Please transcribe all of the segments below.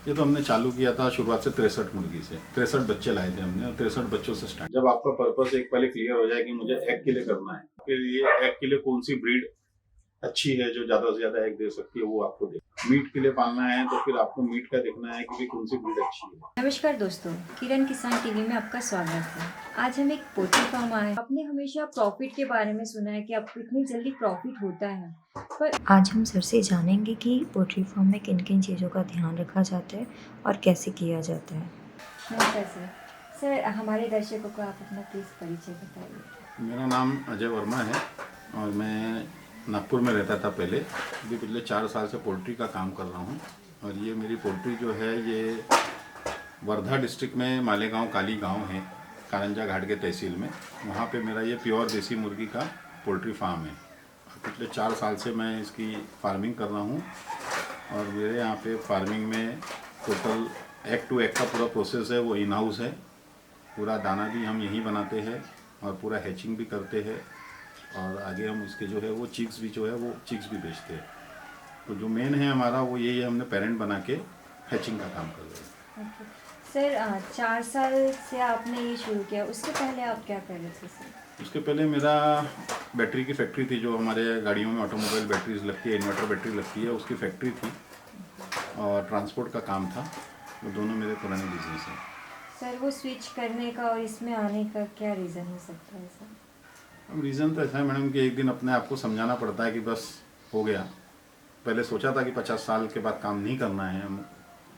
ये तो हमने चालू किया था शुरुआत से 63 मुर्गी से। 63 बच्चे लाए थे हमने और 63 बच्चों से स्टार्ट। जब आपका पर्पस एक पहले क्लियर हो जाए कि मुझे एग के लिए करना है, फिर ये एग के लिए कौन सी ब्रीड अच्छी है जो ज्यादा से ज्यादा एग दे सकती है वो आपको दे। मीट के लिए पालना है तो फिर आपको मीट का देखना है कि भाई कौन सी ब्रीड अच्छी है। नमस्कार दोस्तों, किरण किसान टीवी में आपका स्वागत है। आज हम एक पोल्ट्री फार्म आए। आपने हमेशा प्रॉफिट के बारे में सुना है कि आपको इतनी जल्दी प्रॉफिट होता है, पर आज हम सर से जानेंगे कि पोल्ट्री फार्म में किन किन चीज़ों का ध्यान रखा जाता है और कैसे किया जाता है। नमस्कार सर। सर, हमारे दर्शकों को आप अपना प्लीज़ परिचय बताइए। मेरा नाम अजय वर्मा है और मैं नागपुर में रहता था पहले। अभी पिछले 4 साल से पोल्ट्री का काम कर रहा हूँ। और ये मेरी पोल्ट्री जो है ये वर्धा डिस्ट्रिक्ट में मालेगांव काली गांव है, कारंजा घाट के तहसील में। वहाँ पे मेरा ये प्योर देसी मुर्गी का पोल्ट्री फार्म है। पिछले 4 साल से मैं इसकी फार्मिंग कर रहा हूँ। और मेरे यहाँ पे फार्मिंग में टोटल एग टू एग का पूरा प्रोसेस है वो इन हाउस है। पूरा दाना भी हम यहीं बनाते हैं और पूरा हैचिंग भी करते हैं। और आगे हम उसके जो है वो चिक्स भी जो है वो चिक्स भी बेचते हैं। तो जो मेन है हमारा वो यही है, हमने पेरेंट बना के हैचिंग का काम कर रहे हैं। ओके। सर, 4 साल से आपने ये शुरू किया, उससे पहले आप क्या कर रहे थे सर? उसके पहले मेरा बैटरी की फैक्ट्री थी, जो हमारे गाड़ियों में ऑटोमोबाइल बैटरीज लगती है, इन्वर्टर बैटरी लगती है, उसकी फैक्ट्री थी। और ट्रांसपोर्ट का काम था। वो दोनों मेरे पुराने बिजनेस हैं। सर, वो स्विच करने का और इसमें आने का क्या रीज़न हो सकता है सर? अब रीज़न तो ऐसा है मैडम कि एक दिन अपने आप को समझाना पड़ता है कि बस हो गया। पहले सोचा था कि 50 साल के बाद काम नहीं करना है, हम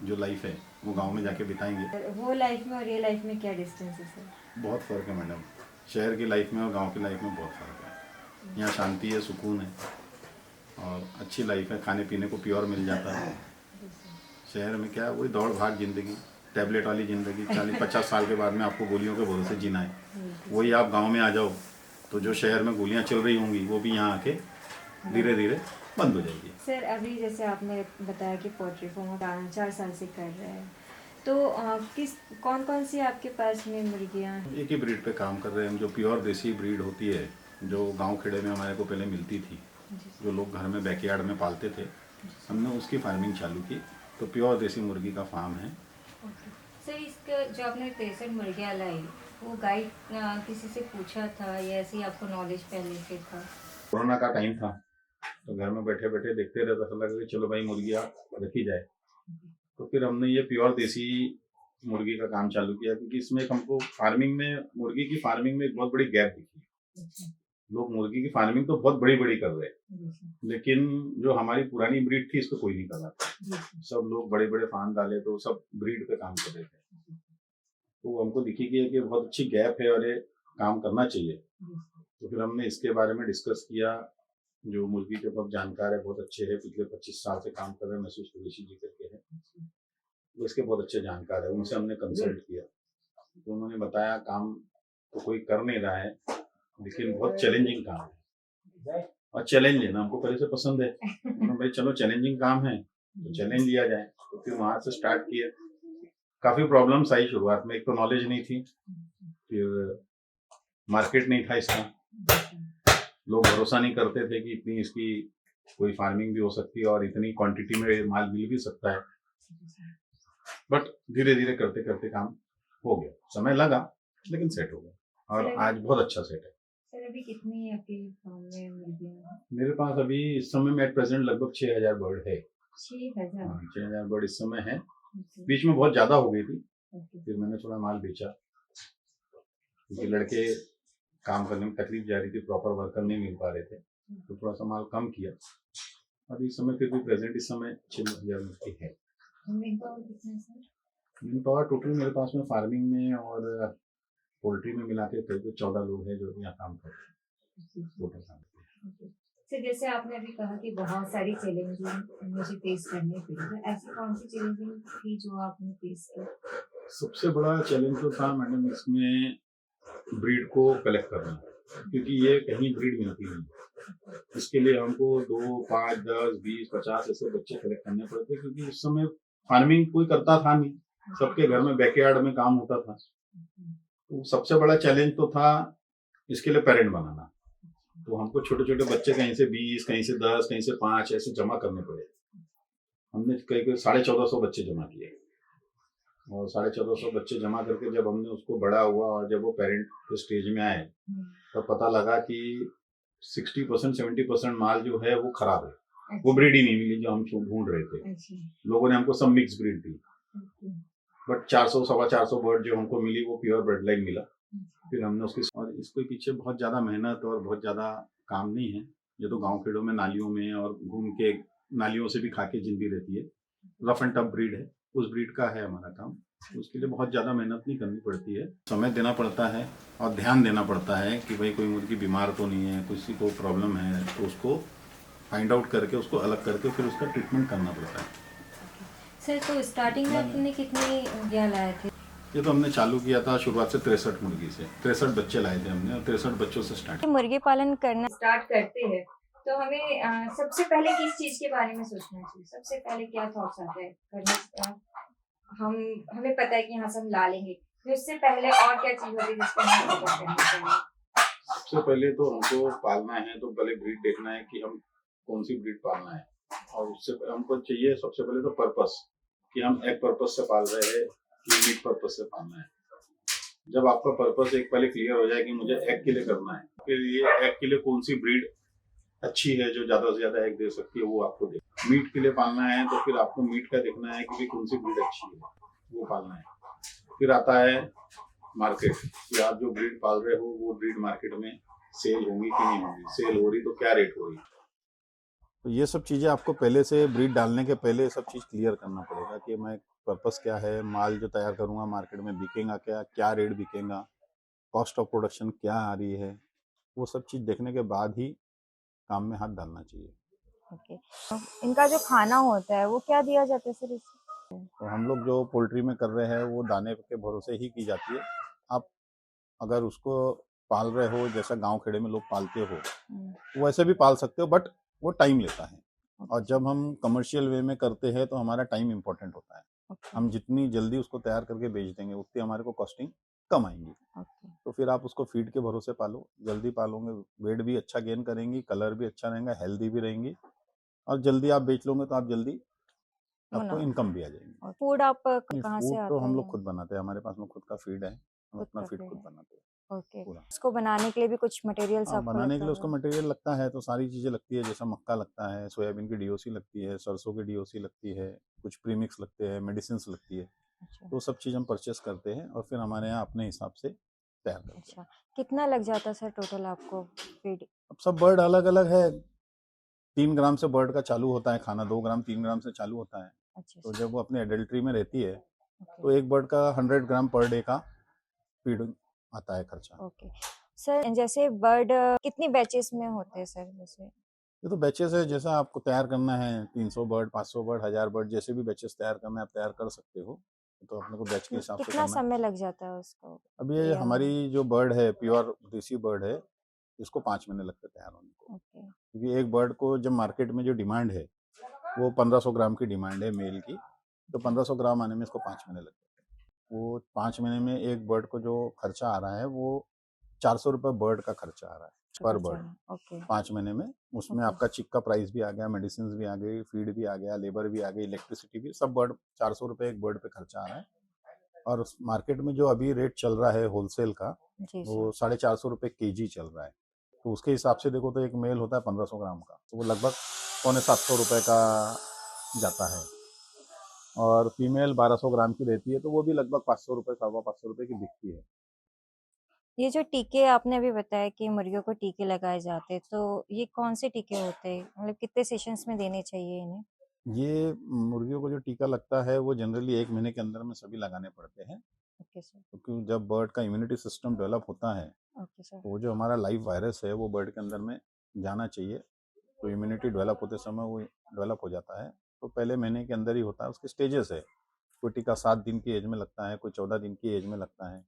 जो लाइफ है वो गांव में जाके बिताएंगे। वो लाइफ में और ये लाइफ में क्या डिस्टेंस है सर? बहुत फ़र्क है मैडम। शहर की लाइफ में और गांव की लाइफ में बहुत फ़र्क है। यहाँ शांति है, सुकून है और अच्छी लाइफ है, खाने पीने को प्योर मिल जाता है। शहर में क्या है, वही दौड़ भाग ज़िंदगी, टैबलेट वाली ज़िंदगी। 40-50 साल के बाद में आपको गोलियों के भरोसे जीना है। वही आप गांव में आ जाओ तो जो शहर में गोलियां चल रही होंगी वो भी यहाँ आके धीरे धीरे बंद हो जाएगी। सर, अभी जैसे आपने बताया कि पोल्ट्री फार्म 4 साल से कर रहे हैं, तो किस कौन कौन सी आपके पास में मुर्गियाँ हैं? एक ही ब्रीड पे काम कर रहे हैं हम, जो प्योर देसी ब्रीड होती है, जो गांव खेड़े में हमारे को पहले मिलती थी, जो लोग घर में बैकयार्ड में पालते थे, हमने उसकी फार्मिंग चालू की। तो प्योर देसी मुर्गी का फार्म है। सर, इसका जो आपने 63 मुर्गियाँ लाई, वो गाइड किसी से पूछा था या ऐसे ही आपको नॉलेज पहले से था? कोरोना का टाइम था तो घर में बैठे बैठे देखते रहता था, लगा कि चलो भाई मुर्गियाँ रखी जाए। तो फिर हमने ये प्योर देसी मुर्गी का काम चालू किया, क्योंकि इसमें हमको फार्मिंग में, मुर्गी की फार्मिंग में एक बहुत बड़ी गैप दिखी। लोग मुर्गी की फार्मिंग तो बहुत बड़ी बड़ी कर रहे हैं, लेकिन जो हमारी पुरानी ब्रीड थी इस पर कोई नहीं कर रहा था। सब लोग बड़े बड़े फार्म डाले तो सब ब्रीड पे काम कर रहे थे। तो हमको दिखी कि ये बहुत अच्छी गैप है और ये काम करना चाहिए। तो फिर हमने इसके बारे में डिस्कस किया। जो मुर्गी के बहुत जानकार है, बहुत अच्छे हैं, पिछले 25 साल से काम कर रहे हैं, महसूस कुरैशी जी करके हैं, वो इसके बहुत अच्छे जानकार है, उनसे हमने कंसल्ट किया। तो उन्होंने बताया काम तो कोई कर नहीं रहा है, लेकिन बहुत चैलेंजिंग काम है। और चैलेंज लेना हमको पहले से पसंद है। तो भाई चलो चैलेंजिंग काम है तो चैलेंज लिया जाए। तो फिर वहां से स्टार्ट किए। काफी प्रॉब्लम्स आई शुरुआत में। एक तो नॉलेज नहीं थी, फिर मार्केट नहीं था इसका, लोग भरोसा नहीं करते थे कि इतनी इसकी कोई फार्मिंग भी हो सकती है और इतनी क्वांटिटी में माल मिल भी सकता है। बट धीरे धीरे करते करते काम हो गया। समय लगा लेकिन सेट हो गया और आज बहुत अच्छा सेट है। सर, अभी कितनी आपके फार्म में मुर्गियाँ हैं? मेरे पास अभी इस समय में एट प्रेजेंट लगभग 6000 बर्ड है। 6000? हाँ, 6000 बर्ड इस समय है। ओके। बीच में बहुत ज्यादा हो गई थी, ओके। फिर मैंने थोड़ा माल बेचा, क्योंकि लड़के काम करने में तकलीफ जा रही थी, प्रॉपर वर्कर नहीं मिल पा रहे थे, तो थोड़ा सा माल कम किया। अभी इस समय फिर भी प्रेजेंट इस समय 6000 मुर्गी है। मैन पावर कितना है सर? मैन पावर टोटल मेरे पास में फार्मिंग में और पोल्ट्री में मिला के करीब 14 लोग हैं जो यहाँ काम कर रहे हैं, टोटल काम करते हैं। सर, जैसे आपने अभी कहा कि बहुत सारी चैलेंजिंग मुझे फेस करनी पड़ी, तो ऐसी कौन सी चैलेंजिंग थी जो आपने फेस की? सबसे बड़ा चैलेंज तो था मैडम इसमें ब्रीड को कलेक्ट करना, क्योंकि ये कहीं ब्रीड मिलती नहीं। इसके लिए हमको 2, 5, 10, 20, 50 ऐसे बच्चे कलेक्ट करने पड़ते, क्योंकि उस समय फार्मिंग कोई करता था नहीं, सबके घर में बैकयार्ड में काम होता था। तो सबसे बड़ा चैलेंज तो था इसके लिए पेरेंट बनाना। तो हमको छोटे छोटे बच्चे कहीं से 20, कहीं से 10, कहीं से 5 ऐसे जमा करने पड़े। हमने कई 1450 बच्चे जमा किए, और 1450 बच्चे जमा करके जब हमने उसको बड़ा हुआ और जब वो पेरेंट के स्टेज में आए, तब पता लगा कि 60% 70% माल जो है वो खराब है, वो ब्रीड ही नहीं मिली जो हम ढूंढ रहे थे। लोगों ने हमको सब mix breed the, but 400 450 bird जो हमको मिली वो प्योर ब्लड लाइन मिला। फिर हमने उसके, और इसके पीछे बहुत ज़्यादा मेहनत और बहुत ज़्यादा काम नहीं है। ये तो गांव खेड़ों में नालियों में और घूम के नालियों से भी खा के जिंदी रहती है, रफ एंड टफ ब्रीड है, उस ब्रीड का है हमारा काम। उसके लिए बहुत ज़्यादा मेहनत नहीं करनी पड़ती है, समय देना पड़ता है और ध्यान देना पड़ता है कि भाई कोई मुर्गी बीमार तो नहीं है, किसी को प्रॉब्लम है तो उसको फाइंड आउट करके उसको अलग करके फिर उसका ट्रीटमेंट करना पड़ता है। सर, तो स्टार्टिंग में आपने कितने मुर्गियाँ लाए थे? ये तो हमने चालू किया था शुरुआत से 63 मुर्गी से, 63 बच्चे लाए थे हमने और 63 बच्चों से स्टार्ट। मुर्गी पालन करना स्टार्ट करते हैं तो हमें सबसे पहले किस चीज के बारे में सोचना चाहिए? सबसे पहले क्या थॉट्स आते हैं करने? हमें पता है कि हाँ हम ला लेंगे, तो उससे पहले और क्या चीज होती है जिसको हमें फोकस करना चाहिए? सबसे पहले तो हमको पालना है तो पहले ब्रीड देखना है कि हम कौन सी ब्रीड पालना है, और उससे हमको चाहिए सबसे पहले तो पर्पस, कि हम एग पर्पस से पाल रहे हैं कि मीट पर्पस से पालना है। जब आपका पर्पस एक पहले क्लियर हो जाए कि मुझे एग के लिए करना है, फिर ये एग के लिए कौन सी ब्रीड अच्छी है जो ज्यादा से ज्यादा एग दे सकती है वो आपको दे। मीट के लिए पालना है तो फिर आपको मीट का देखना है कि कौन सी ब्रीड अच्छी है, वो पालना है। फिर आता है मार्केट, कि आप जो ब्रीड पाल रहे हो वो ब्रीड मार्केट में सेल होंगी कि नहीं होंगी, सेल हो रही तो क्या रेट हो रही। तो ये सब चीज़ें आपको पहले से ब्रीड डालने के पहले सब चीज़ क्लियर करना पड़ेगा कि मैं पर्पस क्या है, माल जो तैयार करूँगा मार्केट में बिकेगा क्या, क्या रेट बिकेगा, कॉस्ट ऑफ प्रोडक्शन क्या आ रही है, वो सब चीज़ देखने के बाद ही काम में हाथ डालना चाहिए। ओके, इनका जो खाना होता है वो क्या दिया जाता है सर इसमें? तो हम लोग जो पोल्ट्री में कर रहे हैं वो दाने के भरोसे ही की जाती है। आप अगर उसको पाल रहे हो जैसा गांव खेड़े में लोग पालते हो वैसे भी पाल सकते हो, बट वो टाइम लेता है, और जब हम कमर्शियल वे में करते हैं तो हमारा टाइम इम्पोर्टेंट होता है। हम जितनी जल्दी उसको तैयार करके बेच देंगे उतनी हमारे को कॉस्टिंग कम आएंगी। तो फिर आप उसको फीड के भरोसे पालो, जल्दी पालोगे वेट भी अच्छा गेन करेंगी, कलर भी अच्छा रहेगा, हेल्दी भी रहेंगी, और जल्दी आप बेच लोगे तो आप जल्दी आपको इनकम भी आ जाएगी। फूड आप कहाँ से फूड आता तो हम है? लोग खुद बनाते हैं, हमारे पास में खुद का फीड है, हम खुद अपना का फीड feed खुद है। बनाते हैं ओके, पूरा। इसको बनाने के लिए भी कुछ मटेरियल्स हाँ, आपको बनाने के लगता लिए उसको होगा? मटेरियल लगता है, तो सारी चीज़ें लगती है, जैसा मक्का लगता है, सोयाबीन की डीओसी लगती है, सरसों की डीओसी लगती है, कुछ प्रीमिक्स लगते हैं, मेडिसिन लगती है, अच्छा तो सब चीज़ हम परचेस करते हैं और फिर हमारे यहाँ अपने हिसाब से तैयार करते हैं। अच्छा, कितना लग जाता है सर टोटल आपको फीड? अब सब बर्ड अलग अलग है, 3 ग्राम से बर्ड का चालू होता है खाना, 2 ग्राम 3 ग्राम से चालू होता है। अच्छा तो जब वो अपने एडल्ट्री में रहती है ओके तो एक बर्ड का 100 ग्राम पर डे का फीड आता है खर्चा। ओके सर, जैसे बर्ड कितनी बैचेस में होते हैं सर? जैसे ये तो बैचेस है, जैसा आपको तैयार करना है, 300 बर्ड 500 बर्ड 1000 बर्ड जैसे भी बैचेस तैयार करना है आप तैयार कर सकते हो, तो अपने को बैच के हिसाब से कितना करना है। समय लग जाता है उसको अब ये तैयार होने? हमारी जो बर्ड है प्योर देसी बर्ड है, इसको 5 महीने लगते हैं तैयार होने को, ओके क्योंकि एक बर्ड को जब मार्केट में जो डिमांड है वो 1500 ग्राम की डिमांड है मेल की, तो 1500 ग्राम आने में इसको 5 महीने लगते हैं। वो 5 महीने में एक बर्ड को जो खर्चा आ रहा है वो 400 रुपये बर्ड का खर्चा आ रहा है पर बर्ड, ओके 5 महीने में। उसमें ओके आपका चिक का प्राइस भी आ गया, मेडिसिन भी आ गई, फीड भी आ गया, लेबर भी आ गई, इलेक्ट्रिसिटी भी, सब बर्ड 400 रुपये एक बर्ड पे खर्चा आ रहा है। और उस मार्केट में जो अभी रेट चल रहा है होलसेल का जी वो सर 450 रुपये केजी चल रहा है, तो उसके हिसाब से देखो तो एक मेल होता है 1500 ग्राम का, तो वो लगभग 650 रुपये का जाता है, और फीमेल 1200 ग्राम की रहती है तो वो भी लगभग 500 रुपये 550 रुपये की बिकती है। ये जो टीके आपने अभी बताया कि मुर्गियों को टीके लगाए जाते हैं, तो ये कौन से टीके होते हैं? मतलब कितने सेशंस में देने चाहिए इन्हें? ये मुर्गियों को जो टीका लगता है वो जनरली 1 महीने के अंदर में सभी लगाने पड़ते हैं, ओके सर क्योंकि जब बर्ड का इम्यूनिटी सिस्टम डेवलप होता है ओके सर तो वो जो हमारा लाइव वायरस है वो बर्ड के अंदर में जाना चाहिए, तो इम्यूनिटी डेवलप होते समय वो डेवलप हो जाता है, तो पहले महीने के अंदर ही होता है। उसके स्टेजेस है, कोई टीका 7 दिन की एज में लगता है, कोई 14 दिन की एज में लगता है,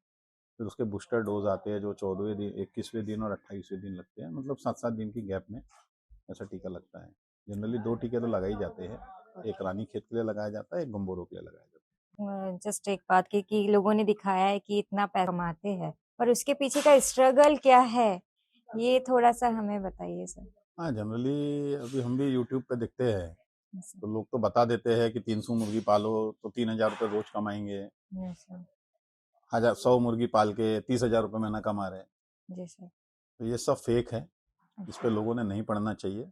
फिर उसके बूस्टर डोज आते हैं जो 14वें दिन 21वें दिन और 28वें दिन लगते हैं, मतलब 7-7 दिन की गैप में ऐसा टीका लगता है। जनरली 2 टीके तो लगाए जाते हैं, एक रानी खेत के लिए लगाया जाता है, एक गम्बोरों के लिए लगाया जाता है। जस्ट एक बात की कि लोगों ने दिखाया है कि इतना पैसा कमाते हैं, पर उसके पीछे का स्ट्रगल क्या है, ये थोड़ा सा हमें बताइए सर। हाँ, जनरली अभी हम भी यूट्यूब पे देखते हैं Yes, sir. तो लोग तो बता देते हैं कि 300 मुर्गी पालो तो 3000 रुपये रोज कमाएंगे, Yes, sir. 100 मुर्गी पाल के 30,000 रुपये महीना कमा रहे हैं। जी सर। तो ये सब फेक है, इस पे लोगों ने नहीं पढ़ना चाहिए।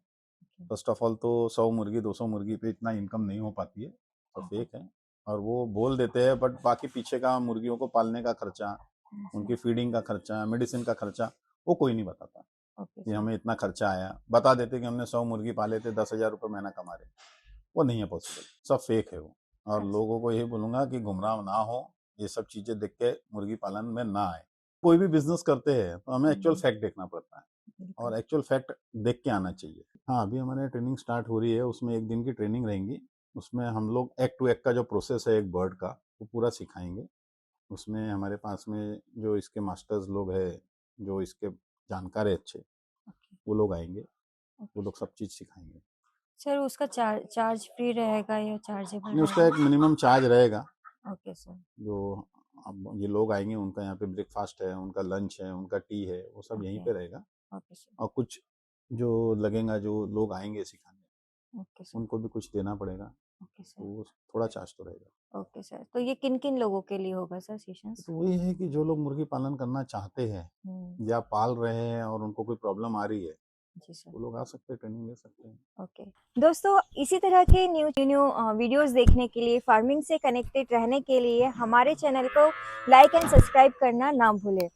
फर्स्ट ऑफ ऑल तो 100 मुर्गी 200 मुर्गी पे इतना इनकम नहीं हो पाती है, तो फेक है। और वो बोल देते हैं बट बाकी पीछे का मुर्गियों को पालने का खर्चा, उनकी फीडिंग का खर्चा, मेडिसिन का खर्चा वो कोई नहीं बताता ओके कि सर। हमें इतना खर्चा आया। बता देते कि हमने 100 मुर्गी पाले थे 10,000 रुपये महीना कमा रहे, वो नहीं है पॉसिबल, सब फेक है वो। और अच्छा। लोगों को यही बोलूंगा कि गुमराह ना हो, ये सब चीजें देख के मुर्गी पालन में ना आए। कोई भी बिजनेस करते हैं तो हमें एक्चुअल फैक्ट देखना पड़ता है बिल्कुल। और एक्चुअल फैक्ट देख के आना चाहिए। हाँ, अभी हमारे ट्रेनिंग स्टार्ट हो रही है, उसमें 1 दिन की ट्रेनिंग रहेंगी। उसमें हम लोग एग टू एग का जो प्रोसेस है एक बर्ड का, वो पूरा सिखाएंगे। उसमें हमारे पास में जो इसके मास्टर्स लोग हैं, जो इसके जानकार है अच्छे, ओके। वो लोग आएंगे, वो ओके लोग सब चीज़ सिखाएंगे। सर, उसका चार्ज फ्री रहेगा या चार्जेबल नहीं, उसका एक रहेगा? मिनिमम चार्ज रहेगा। Okay sir. जो अब ये लोग आएंगे उनका यहाँ पे ब्रेकफास्ट है, उनका लंच है, उनका टी है, वो सब यहीं ओके। पे रहेगा। Okay sir. और कुछ जो लगेगा, जो लोग आएंगे सिखाने, ओके सर। उनको भी कुछ देना पड़ेगा, ओके तो सर। वो थोड़ा चार्ज तो रहेगा। Okay sir. तो ये किन-किन लोगों के लिए होगा सर सेशंस? तो वही है कि जो लोग मुर्गी पालन करना चाहते हैं या पाल रहे हैं और उनको कोई प्रॉब्लम आ रही है, जी सर। वो लोग आ सकते हैं, ट्रेनिंग ले सकते हैं। ओके। दोस्तों, इसी तरह के न्यू वीडियोस देखने के लिए, फार्मिंग से कनेक्टेड रहने के लिए हमारे चैनल को लाइक एंड सब्सक्राइब करना ना भूलें।